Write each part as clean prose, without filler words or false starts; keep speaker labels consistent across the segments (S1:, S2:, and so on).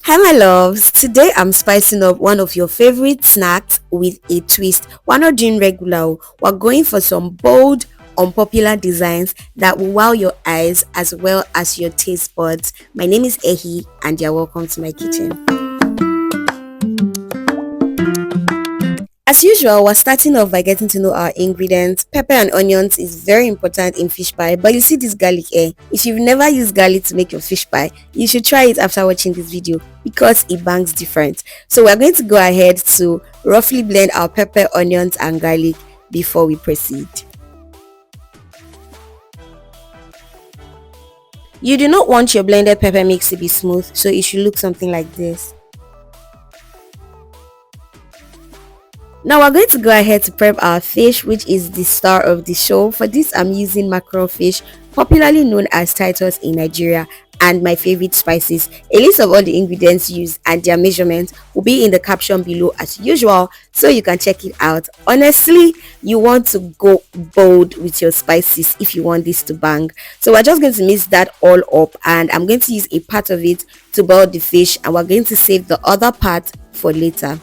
S1: Hi my loves, today I'm spicing up one of your favorite snacks with a twist. We're not doing regular, we're going for some bold, unpopular designs that will wow your eyes as well as your taste buds. My name is Ehi and you're welcome to my kitchen. As usual, we're starting off by getting to know our ingredients. Pepper and onions is very important in fish pie, but you see this garlic here. If you've never used garlic to make your fish pie, you should try it after watching this video because it bangs different. So we're going to go ahead to roughly blend our pepper, onions and garlic before we proceed. You do not want your blended pepper mix to be smooth, so it should look something like this. Now we're going to go ahead to prep our fish, which is the star of the show. For this I'm using mackerel fish, popularly known as Titus in Nigeria, and my favorite spices. A list of all the ingredients used and their measurements will be in the caption below as usual, so you can check it out. Honestly, you want to go bold with your spices if you want this to bang. So we're just going to mix that all up, and I'm going to use a part of it to boil the fish, and we're going to save the other part for later.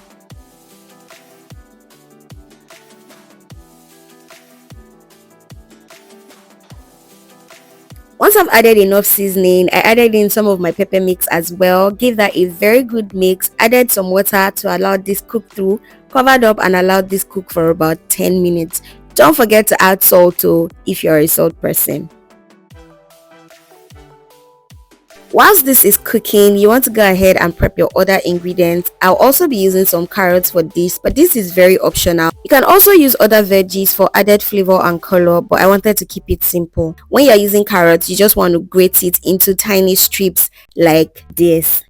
S1: Once I've added enough seasoning, I added in some of my pepper mix as well, gave that a very good mix, added some water to allow this cook through, covered up and allowed this cook for about 10 minutes. Don't forget to add salt too if you're a salt person. Whilst this is cooking, you want to go ahead and prep your other ingredients. I'll also be using some carrots for this, but this is very optional. You can also use other veggies for added flavor and color, but I wanted to keep it simple. When you're using carrots, you just want to grate it into tiny strips like this.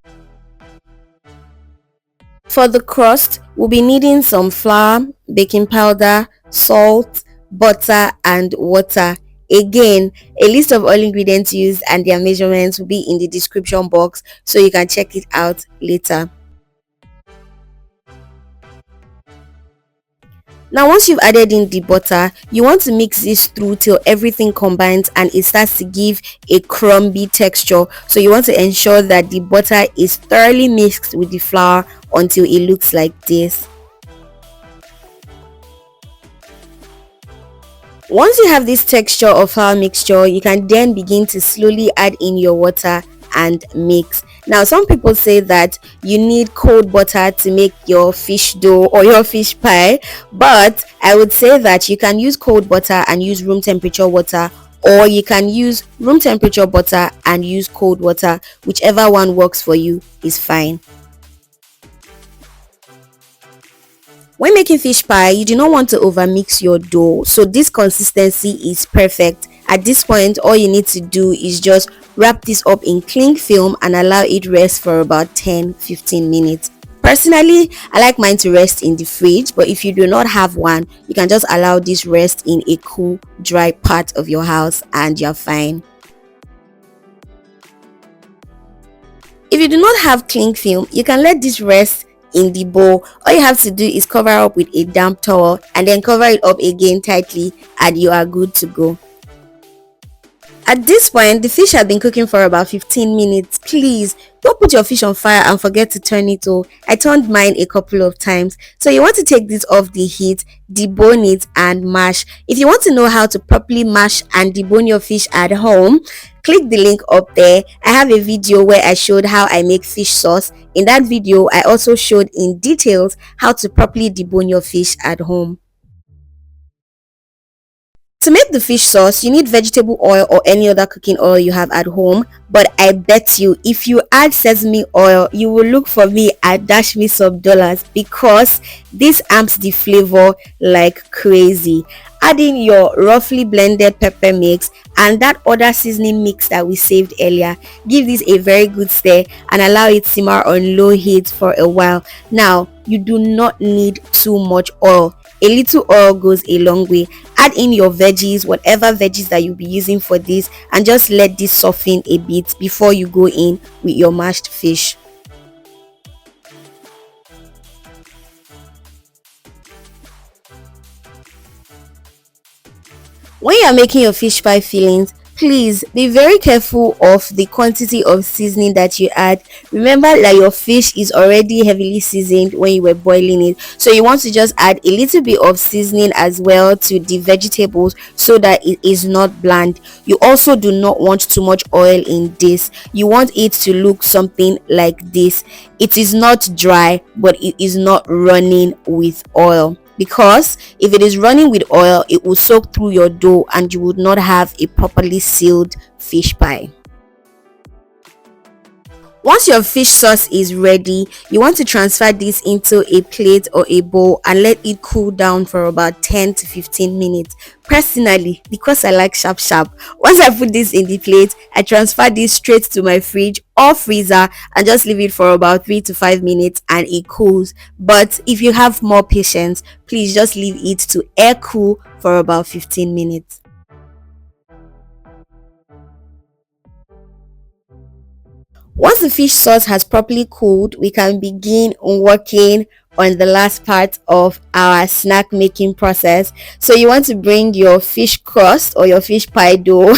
S1: For the crust, we'll be needing some flour, baking powder, salt, butter and water. Again, a list of all ingredients used and their measurements will be in the description box, so you can check it out later. Now once you've added in the butter, you want to mix this through till everything combines and it starts to give a crumbly texture. So you want to ensure that the butter is thoroughly mixed with the flour until it looks like this. Once you have this texture of flour mixture, you can then begin to slowly add in your water and mix. Now some people say that you need cold butter to make your fish dough or your fish pie, but I would say that you can use cold butter and use room temperature water, or you can use room temperature butter and use cold water. Whichever one works for you is fine. When making fish pie, you do not want to overmix your dough, so this consistency is perfect. At this point, all you need to do is just wrap this up in cling film and allow it rest for about 10-15 minutes. Personally, I like mine to rest in the fridge, but if you do not have one, you can just allow this rest in a cool, dry part of your house and you're fine. If you do not have cling film, you can let this rest in the bowl. All you have to do is cover up with a damp towel and then cover it up again tightly and you are good to go. At this point, the fish has been cooking for about 15 minutes. Please don't put your fish on fire and forget to turn it off. I turned mine a couple of times. So you want to take this off the heat, debone it and mash. If you want to know how to properly mash and debone your fish at home, click the link up there. I have a video where I showed how I make fish sauce. In that video, I also showed in details how to properly debone your fish at home. To make the fish sauce, you need vegetable oil or any other cooking oil you have at home, but I bet you if you add sesame oil, you will look for me and dash me some dollars because this amps the flavor like crazy. Add in your roughly blended pepper mix and that other seasoning mix that we saved earlier. Give this a very good stir and allow it simmer on low heat for a while. Now, you do not need too much oil. A little oil goes a long way. Add in your veggies, whatever veggies that you'll be using for this, and just let this soften a bit before you go in with your mashed fish. When you're making your fish pie fillings, Please be very careful of the quantity of seasoning that you add. Remember that your fish is already heavily seasoned when you were boiling it, so you want to just add a little bit of seasoning as well to the vegetables so that it is not bland. You also do not want too much oil in this. You want it to look something like this. It is not dry, but it is not running with oil, because if it is running with oil, it will soak through your dough and you would not have a properly sealed fish pie. Once your fish sauce is ready, you want to transfer this into a plate or a bowl and let it cool down for about 10 to 15 minutes. Personally, because I like sharp sharp, once I put this in the plate, I transfer this straight to my fridge or freezer and just leave it for about 3 to 5 minutes and it cools. But if you have more patience, please just leave it to air cool for about 15 minutes. Once the fish sauce has properly cooled, we can begin working on the last part of our snack making process. So you want to bring your fish crust or your fish pie dough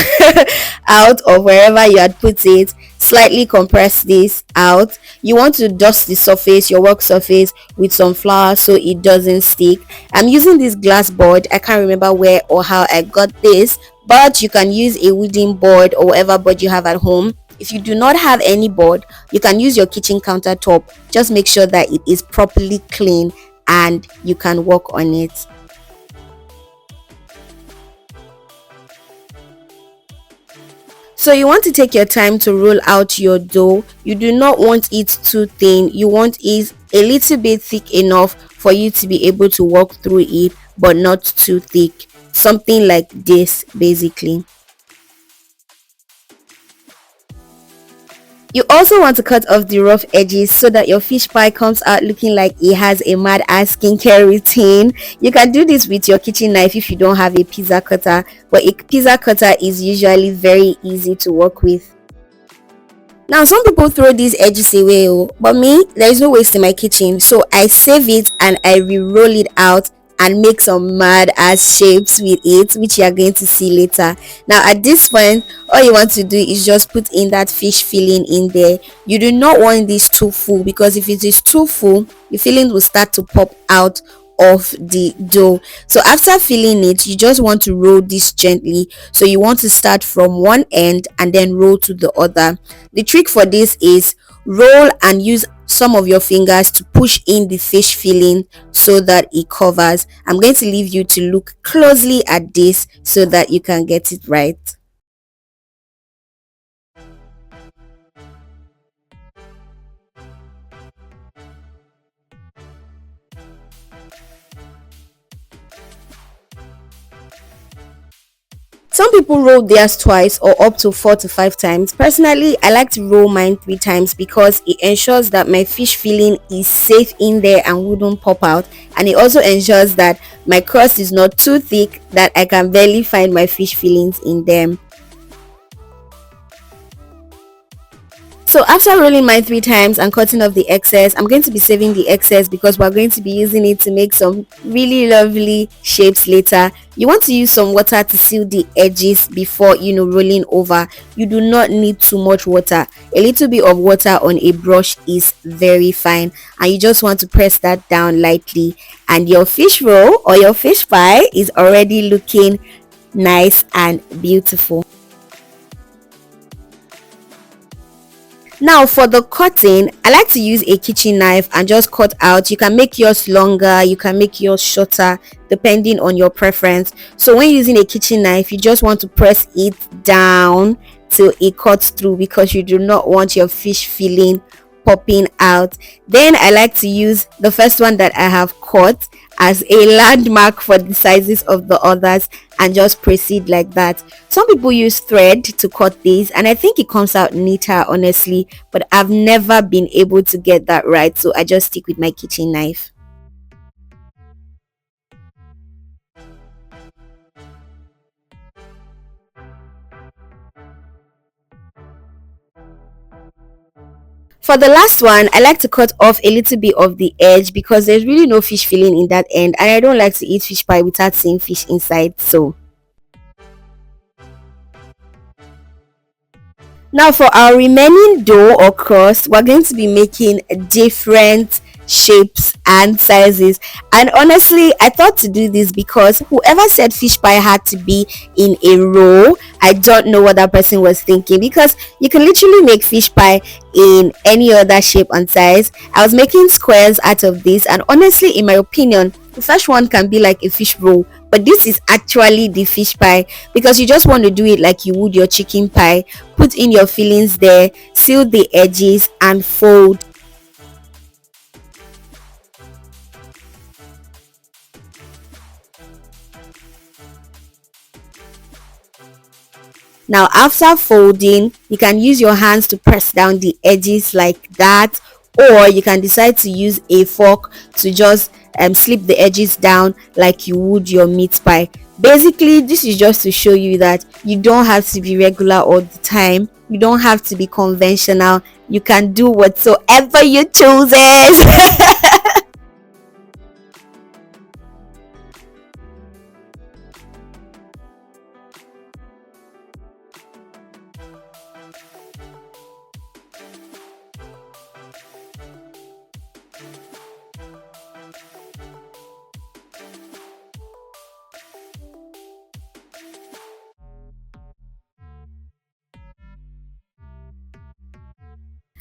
S1: out of wherever you had put it. Slightly compress this out. You want to dust the surface, your work surface, with some flour so it doesn't stick. I'm using this glass board. I can't remember where or how I got this, but you can use a wooden board or whatever board you have at home. If you do not have any board, you can use your kitchen countertop. Just make sure that it is properly clean and you can work on it. So you want to take your time to roll out your dough. You do not want it too thin. You want it a little bit thick enough for you to be able to walk through it, but not too thick. Something like this, basically. You also want to cut off the rough edges so that your fish pie comes out looking like it has a mad ass skincare routine. You can do this with your kitchen knife if you don't have a pizza cutter, but a pizza cutter is usually very easy to work with. Now, some people throw these edges away, but me, there is no waste in my kitchen, so I save it and I re-roll it out and make some mad ass shapes with it, which you are going to see later. Now at this point, all you want to do is just put in that fish filling in there. You do not want this too full, because if it is too full, the filling will start to pop out of the dough. So after filling it, you just want to roll this gently. So you want to start from one end and then roll to the other. The trick for this is roll and use some of your fingers to push in the fish filling so that it covers. I'm going to leave you to look closely at this so that you can get it right. Some people roll theirs twice or up to 4 to 5 times. Personally, I like to roll mine 3 times because it ensures that my fish filling is safe in there and wouldn't pop out, and it also ensures that my crust is not too thick that I can barely find my fish fillings in them. So after rolling mine 3 times and cutting off the excess, I'm going to be saving the excess because we're going to be using it to make some really lovely shapes later. You want to use some water to seal the edges before rolling over. You do not need too much water. A little bit of water on a brush is very fine, and you just want to press that down lightly, and your fish roll or your fish pie is already looking nice and beautiful. Now for the cutting, I like to use a kitchen knife and just cut out. You can make yours longer, you can make yours shorter, depending on your preference. So when using a kitchen knife, you just want to press it down till it cuts through, because you do not want your fish filling popping out. Then I like to use the first one that I have cut as a landmark for the sizes of the others and just proceed like that. Some people use thread to cut these, and I think it comes out neater, honestly, but I've never been able to get that right, so I just stick with my kitchen knife. For the last one, I like to cut off a little bit of the edge because there's really no fish filling in that end, and I don't like to eat fish pie without seeing fish inside. So Now for our remaining dough or crust, we're going to be making different shapes and sizes. And honestly, I thought to do this because whoever said fish pie had to be in a roll, I don't know what that person was thinking, because you can literally make fish pie in any other shape and size. I was making squares out of this, and honestly, in my opinion, the first one can be like a fish roll, but this is actually the fish pie, because you just want to do it like you would your chicken pie. Put in your fillings there, seal the edges, and fold. Now, after folding, you can use your hands to press down the edges like that, or you can decide to use a fork to just slip the edges down like you would your meat pie. Basically, this is just to show you that you don't have to be regular all the time. You don't have to be conventional. You can do whatsoever you chooses.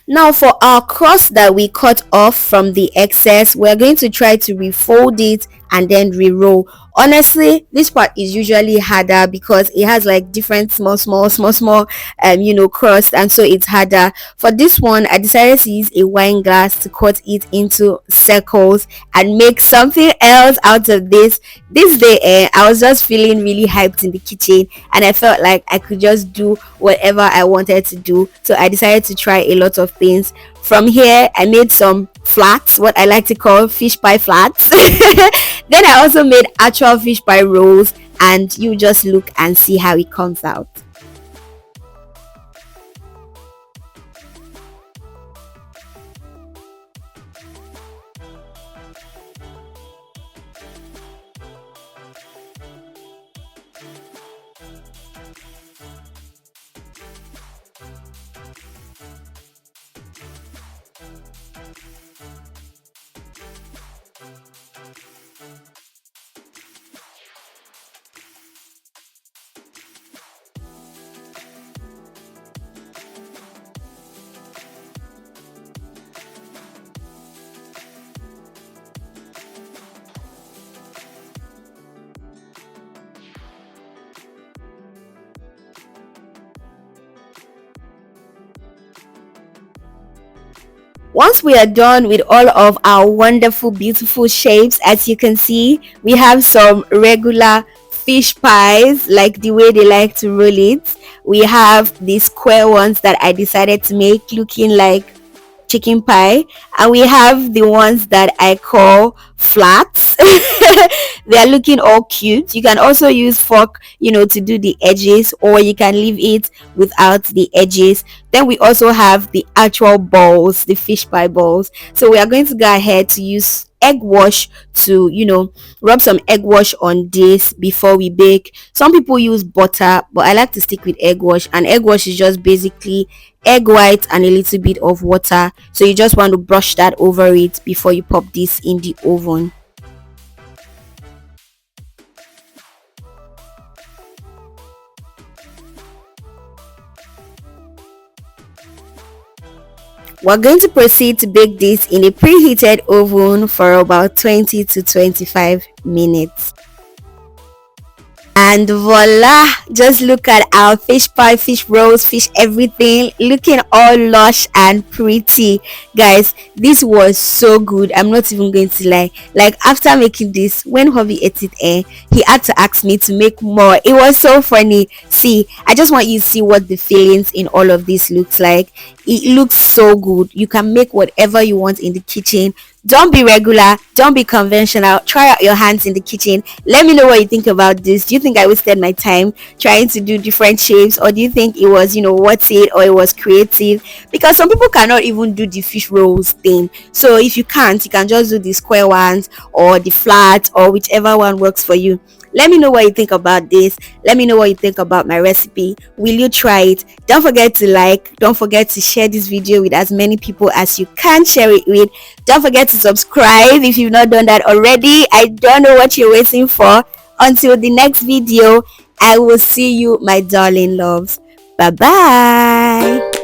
S1: Now for our crust that we cut off from the excess, we're going to try to refold it and then re-roll. Honestly, this part is usually harder because it has like different small crust, and so it's harder. For this one, I decided to use a wine glass to cut it into circles and make something else out of this day. I was just feeling really hyped in the kitchen, and I felt like I could just do whatever I wanted to do, so I decided to try a lot of things. From here, I made some flats, what I like to call fish pie flats. Then I also made actual fish pie rolls, and you just look and see how it comes out. Once we are done with all of our wonderful, beautiful shapes, as you can see, we have some regular fish pies, like the way they like to roll it. We have the square ones that I decided to make looking like chicken pie, and we have the ones that I call flats. They are looking all cute. You can also use fork, to do the edges, or you can leave it without the edges. Then we also have the actual balls, the fish pie balls. So we are going to go ahead to use egg wash to rub some egg wash on this before we bake. Some people use butter, but I like to stick with egg wash, and egg wash is just basically egg white and a little bit of water. So you just want to brush that over it before you pop this in the oven. We're going to proceed to bake this in a preheated oven for about 20 to 25 minutes. And voila, just look at our fish pie, fish rolls, fish everything, looking all lush and pretty. Guys, this was so good. I'm not even going to lie. Like, after making this, when hubby ate it, he had to ask me to make more. It was so funny. See, I just want you to see what the fillings in all of this looks like. It looks so good. You can make whatever you want in the kitchen. Don't be regular, don't be conventional. Try out your hands in the kitchen. Let me know what you think about this. Do you think I wasted my time trying to do different shapes, or do you think it was worth it, or it was creative? Because some people cannot even do the fish rolls thing. So if you can't, you can just do the square ones or the flat, or whichever one works for you. Let me know what you think about this. Let me know what you think about my recipe. Will you try it? Don't forget to like, don't forget to share this video with as many people as you can share it with. Don't forget to subscribe if you've not done that already. I don't know what you're waiting for. Until the next video, I will see you, my darling loves. Bye bye.